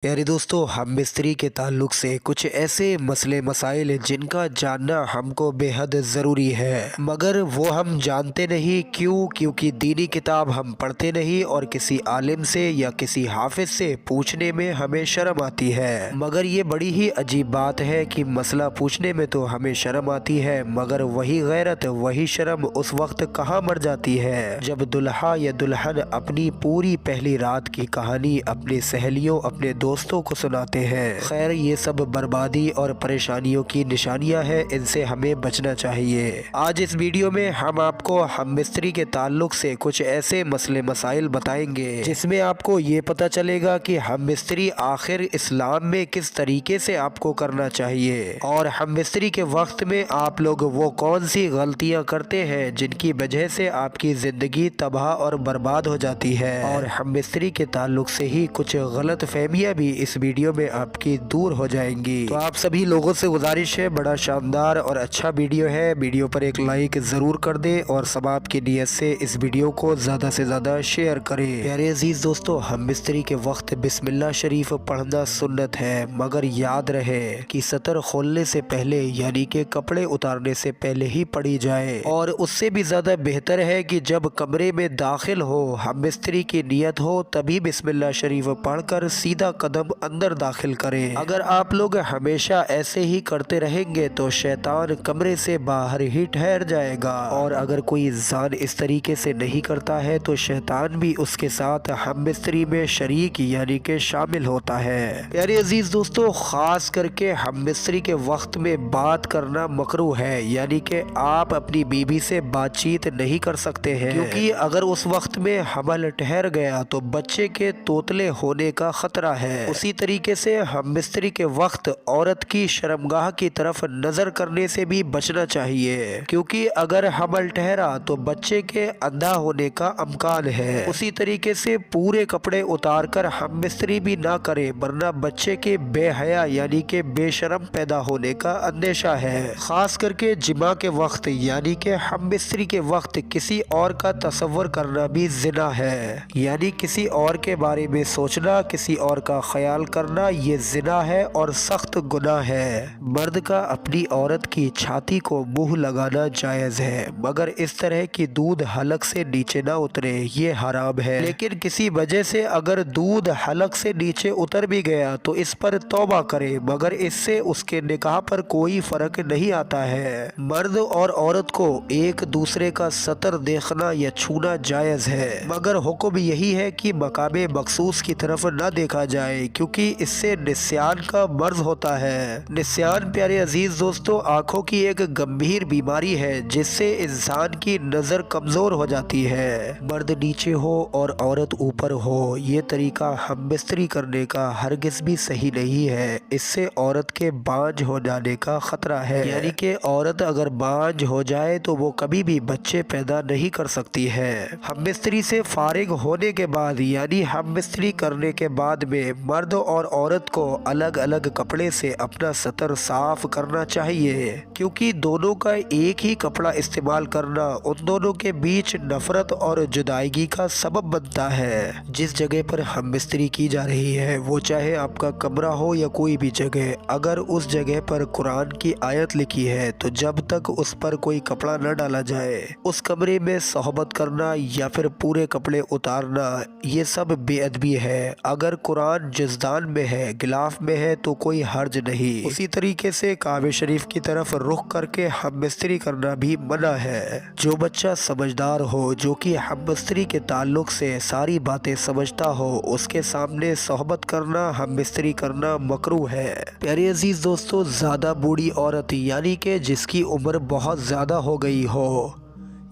प्यारे दोस्तों, हम मिस्त्री के ताल्लुक से कुछ ऐसे मसले मसाइल जिनका जानना हमको बेहद ज़रूरी है, मगर वो हम जानते नहीं। क्यों? क्योंकि दीनी किताब हम पढ़ते नहीं और किसी आलिम से या किसी हाफिज से पूछने में हमें शर्म आती है। मगर ये बड़ी ही अजीब बात है कि मसला पूछने में तो हमें शर्म आती है, मगर वही गैरत, वही शर्म उस वक्त कहाँ मर जाती है जब दुल्हा या दुल्हन अपनी पूरी पहली रात की कहानी अपनी सहेलियों, अपने दोस्तों को सुनाते हैं। खैर, ये सब बर्बादी और परेशानियों की निशानियां हैं, इनसे हमें बचना चाहिए। आज इस वीडियो में हम आपको हम मिस्त्री के ताल्लुक से कुछ ऐसे मसले मसाइल बताएंगे जिसमें आपको ये पता चलेगा कि हम मिस्त्री आखिर इस्लाम में किस तरीके से आपको करना चाहिए, और हम मिस्त्री के वक्त में आप लोग वो कौन सी गलतियां करते हैं जिनकी वजह से आपकी ज़िंदगी तबाह और बर्बाद हो जाती है। और हम मिस्त्री के ताल्लुक से ही कुछ गलत फहमियाँ भी इस वीडियो में आपकी दूर हो जाएंगी। तो आप सभी लोगों से गुजारिश है, बड़ा शानदार और अच्छा वीडियो है, वीडियो पर एक लाइक ज़रूर कर दें और सवाब की नीयत से इस वीडियो को ज़्यादा से ज़्यादा शेयर करें। प्यारे अजीज़ दोस्तों, हम मिस्त्री के वक्त बिस्मिल्लाह शरीफ पढ़ना सुन्नत है, मगर याद रहे कि सतर खोलने से पहले यानी कि कपड़े उतारने से पहले ही पढ़ी जाए। और उससे भी ज़्यादा बेहतर है कि जब कमरे में दाखिल हो, हम मिस्त्री की नीयत हो, तभी बिस्मिल्लाह शरीफ पढ़कर सीधा कदम अंदर दाखिल करें। अगर आप लोग हमेशा ऐसे ही करते रहेंगे तो शैतान कमरे से बाहर ही ठहर जाएगा, और अगर कोई इंसान इस तरीके से नहीं करता है तो शैतान भी उसके साथ हम मिस्त्री में शरीक यानी कि शामिल होता है। प्यारे अजीज दोस्तों, खास करके हम मिस्त्री के वक्त में बात करना मकरूह है, यानी कि आप अपनी बीवी से बातचीत नहीं कर सकते हैं, क्योंकि अगर उस वक्त में हमल ठहर गया तो बच्चे के तोतले होने का खतरा है। उसी तरीके से हम मिस्त्री के वक्त औरत की शर्मगाह की तरफ नजर करने से भी बचना चाहिए, क्योंकि अगर हमल ठहरा तो बच्चे के अंधा होने का अमकान है। उसी तरीके से पूरे कपड़े उतार कर हम मिस्त्री भी ना करें, वरना बच्चे के बेहया यानी कि बेशरम पैदा होने का अंदेशा है। खास करके जिमा के वक्त यानी कि हम मिस्त्री के वक्त किसी और का तसव्वुर करना भी जिना है, यानी किसी और के बारे में सोचना, किसी और का ख्याल करना, ये जिना है और सख्त गुनाह है। मर्द का अपनी औरत की छाती को मुंह लगाना जायज़ है, मगर इस तरह की दूध हलक से नीचे ना उतरे, ये हराम है। लेकिन किसी वजह से अगर दूध हलक से नीचे उतर भी गया तो इस पर तौबा करे, मगर इससे उसके निकाह पर कोई फर्क नहीं आता है। मर्द और औरत को एक दूसरे का सतर देखना या छूना जायज़ है, मगर हुक्म यही है कि मकामे मखसूस की तरफ न देखा जाए, क्योंकि इससे निस्यान का मर्ज होता है। निस्यान प्यारे अजीज दोस्तों आंखों की एक गंभीर बीमारी है, जिससे इंसान की नजर कमजोर हो जाती है। मर्द नीचे हो और औरत ऊपर हो, ये तरीका हम मिस्त्री करने का हरगिज भी सही नहीं है। इससे औरत के बांझ हो जाने का खतरा है, यानी कि औरत अगर बांझ हो जाए तो वो कभी भी बच्चे पैदा नहीं कर सकती है। हम मिस्त्री से फारिग होने के बाद यानी हम मिस्त्री करने के बाद में मर्द और औरत को अलग अलग कपड़े से अपना सतर साफ करना चाहिए, क्योंकि दोनों का एक ही कपड़ा इस्तेमाल करना उन दोनों के बीच नफरत और जुदाईगी का सबब बनता है। जिस जगह पर हम मिस्त्री की जा रही है, वो चाहे आपका कमरा हो या कोई भी जगह, अगर उस जगह पर कुरान की आयत लिखी है तो जब तक उस पर कोई कपड़ा न डाला जाए, उस कमरे में सोहबत करना या फिर पूरे कपड़े उतारना, ये सब बेअदबी है। अगर कुरान जज़दान में है, गिलाफ में है, तो कोई हर्ज नहीं। उसी तरीके से काबे शरीफ की तरफ रुख करके हम मिस्त्री करना भी मना है। जो बच्चा समझदार हो, जो कि हम मिस्त्री के ताल्लुक से सारी बातें समझता हो, उसके सामने सोहबत करना, हम मिस्त्री करना मकरूह है। प्यारे अजीज दोस्तों, ज़्यादा बूढ़ी औरत यानी कि जिसकी उम्र बहुत ज़्यादा हो गई हो,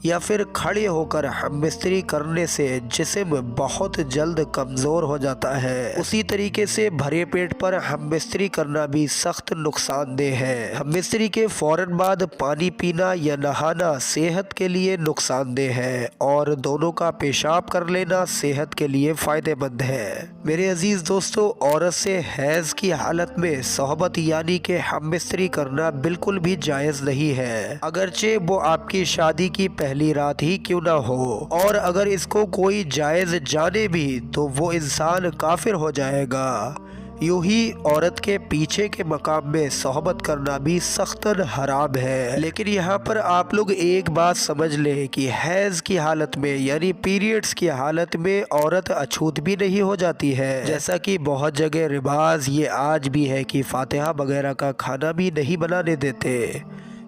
या फिर खड़े होकर हम मिस्त्री करने से जिस्म बहुत जल्द कमज़ोर हो जाता है। उसी तरीके से भरे पेट पर हम मिस्त्री करना भी सख्त नुकसानदेह है। हम मिस्त्री के फ़ौरन बाद पानी पीना या नहाना सेहत के लिए नुकसानदेह है, और दोनों का पेशाब कर लेना सेहत के लिए फ़ायदेमंद है। मेरे अजीज़ दोस्तों, औरत से हैज़ की हालत में सोहबत यानी कि हम मिस्त्री करना बिल्कुल भी जायज़ नहीं है, अगरचे वो आपकी शादी की पहली रात ही क्यों ना हो। और अगर इसको कोई जायज़ जाने भी तो वो इंसान काफिर हो जाएगा, यूं ही औरत के पीछे के मकाम में सोहबत करना भी सख्तन हराम है। लेकिन यहाँ पर आप लोग एक बात समझ लें कि हैज़ की हालत में यानी पीरियड्स की हालत में औरत अछूत भी नहीं हो जाती है। जैसा कि बहुत जगह रिवाज ये आज भी है कि फातिहा वगैरह का खाना भी नहीं बनाने देते।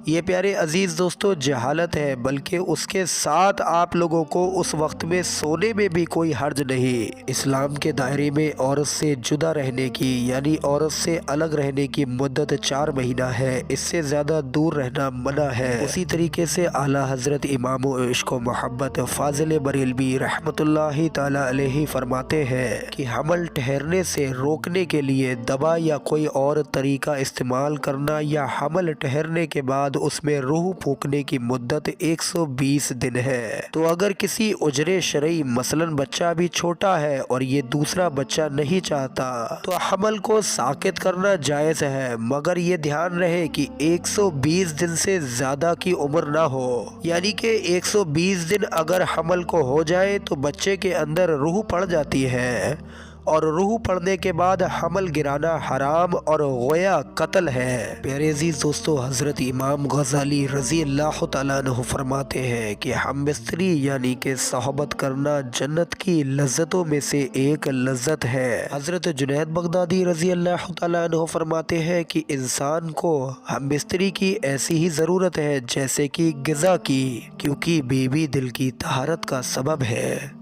ये प्यारे अजीज़ दोस्तों जहालत है, बल्कि उसके साथ आप लोगों को उस वक्त में सोने में भी कोई हर्ज नहीं। इस्लाम के दायरे में औरत से जुदा रहने की यानी औरत से अलग रहने की मुद्दत 4 महीना है, इससे ज़्यादा दूर रहना मना है। उसी तरीके से आला हज़रत इमाम इश्क व मोहब्बत फाजिल बरेलवी रहमतुल्लाहि ताला अलैहि फरमाते हैं कि हमल ठहरने से रोकने के लिए दवा या कोई और तरीका इस्तेमाल करना या हमल ठहरने के बाद उसमें रूह फूकने की मुद्दत 120 दिन है। तो अगर किसी उजरे शरई मसलन बच्चा भी छोटा है और ये दूसरा बच्चा नहीं चाहता तो हमल को साकित करना जायज़ है, मगर ये ध्यान रहे कि 120 दिन से ज़्यादा की उम्र ना हो। यानी कि 120 दिन अगर हमल को हो जाए तो बच्चे के अंदर रूह पड़ जाती है और रूह पड़ने के बाद हमल गिराना हराम और गोया कत्ल है। प्यारे अजीज दोस्तों, हज़रत इमाम गज़ाली रज़ी अल्लाह तआला अन्हु फरमाते हैं कि हम बिस्तरी यानी कि सोहबत करना जन्नत की लज्जतों में से एक लज्जत है। हज़रत जुनैद बगदादी रज़ी अल्लाह तआला अन्हु फरमाते हैं कि इंसान को हम बिस्तरी की ऐसी ही ज़रूरत है जैसे कि ग़िज़ा की, क्योंकि बेबी दिल की तहारत का सबब है।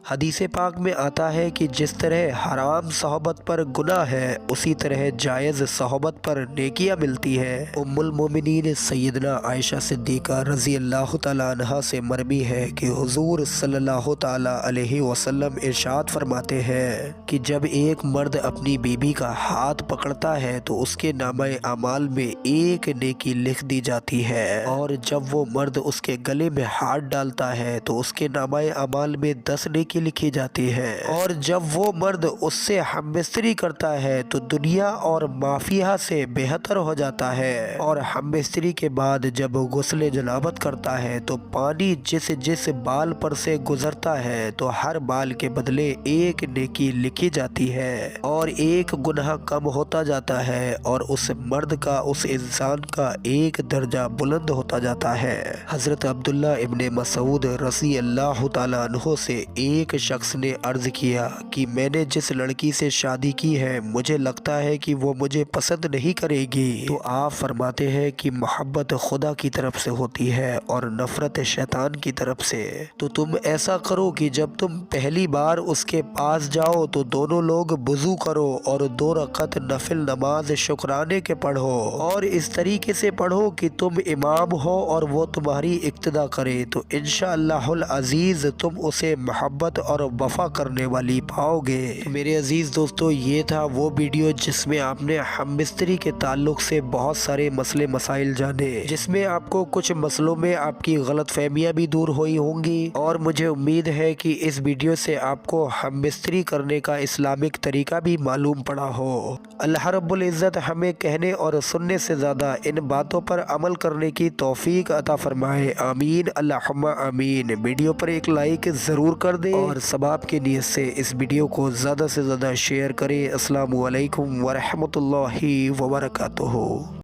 हदीस पाक में आता है कि जिस तरह हराम सोहबत पर गुनाह है उसी तरह जायज़ सोहबत पर नेकियां मिलती है। उम्मुल मोमिनीन सैयदना आयशा सिद्दीक़ा रज़ी अल्लाह तआला अन्हा से मरवी है कि हुज़ूर सल्लल्लाहु तआला अलैहि वसल्लम इरशाद फरमाते हैं कि जब एक मर्द अपनी बीबी का हाथ पकड़ता है तो उसके नामे अमाल में एक नेकी लिख दी जाती है, और जब वो मर्द उसके गले में हाथ डालता है तो उसके नामे अमाल में 10 नेकी लिखी जाती है, और जब वो मर्द उससे हमबिस्तरी करता है तो दुनिया और माफिया से बेहतर हो जाता है। और हमबिस्तरी के बाद जब गुस्ले जनाबत करता है तो पानी जिस जिस बाल पर से गुजरता है तो हर बाल के बदले एक नेकी लिखी जाती है और एक गुनाह कम होता जाता है, और उस मर्द का उस इंसान का एक दर्जा बुलंद होता जाता है। हज़रत अब्दुल्ला इब्ने मसूद रज़ी अल्लाह तआला अन्हु से एक शख्स ने अर्ज किया कि मैंने जिस लड़की से शादी की है मुझे लगता है कि वो मुझे पसंद नहीं करेगी। तो आप फरमाते हैं कि मोहब्बत खुदा की तरफ से होती है और नफरत शैतान की तरफ से। तो तुम ऐसा करो कि जब तुम पहली बार उसके पास जाओ तो दोनों लोग वुज़ू करो और 2 रकअत नफिल नमाज शुक्राने के पढ़ो, और इस तरीके से पढ़ो कि तुम इमाम हो और वो तुम्हारी इक्तदा करे, तो इंशाअल्लाहुल अजीज़ तुम उसे मोहब्बत और वफा करने वाली पाओगे। मेरे अजीज दोस्तों, ये था वो वीडियो जिसमें आपने हमबिस्तरी के ताल्लुक से बहुत सारे मसले मसाइल जाने, जिसमें आपको कुछ मसलों में आपकी गलत फहमियाँ भी दूर हुई होंगी, और मुझे उम्मीद है कि इस वीडियो से आपको हमबिस्तरी करने का इस्लामिक तरीका भी मालूम पड़ा हो। अल्लाह रब्बुल इज़्ज़त हमें कहने और सुनने से ज़्यादा इन बातों पर अमल करने की तौफीक अता फरमाए। आमीन अल्लाहुम्मा आमीन। वीडियो पर एक लाइक ज़रूर कर दें और सबाब की नीयत से इस वीडियो को ज़्यादा से ज़्यादा शेयर करें। अस्सलामु अलैकुम व रहमतुल्लाहि व बरकातुहू।